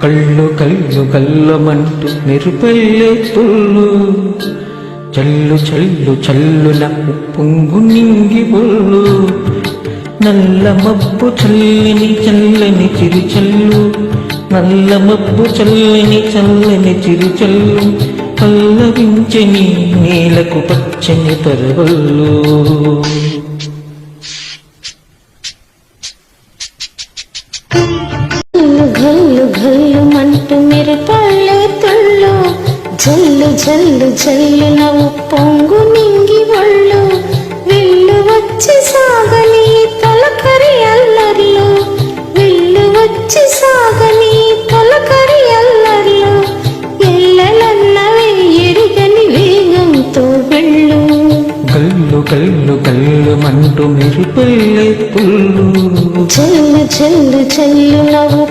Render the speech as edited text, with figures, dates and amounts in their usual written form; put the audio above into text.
గల్లు గల్లు గల్లమంటూ మెరుపల్లే తుళ్ళు, చల్లు చల్లు చల్లున పొంగు నింగి ఒళ్ళు, నల్ల మబ్బు చల్లని చల్లని చిరుచల్లు, నల్ల మబ్బు చల్లని చల్లని చిరుచల్లు, పల్లవించని నేలకు పచ్చని పరవళ్ళు. గల్లు గల్లు మంటూ మెరుపల్లే తుళ్ళు, జల్లు జల్లు జల్లు నవ్వు పొంగు నింగి ఒళ్ళు, వెళ్ళు వచ్చి సాగని తొలకరి అల్లర్లు, వెళ్ళు వచ్చి సాగని తొలకరి అల్లర్లు, ఎల్లలన్నవే ఎరుగని వేగంతో వెళ్ళు. గల్లు గల్లు గల్లు మంటూ మెరుపల్లే తుళ్ళు, జల్లు జల్లు జల్లు నవ్వు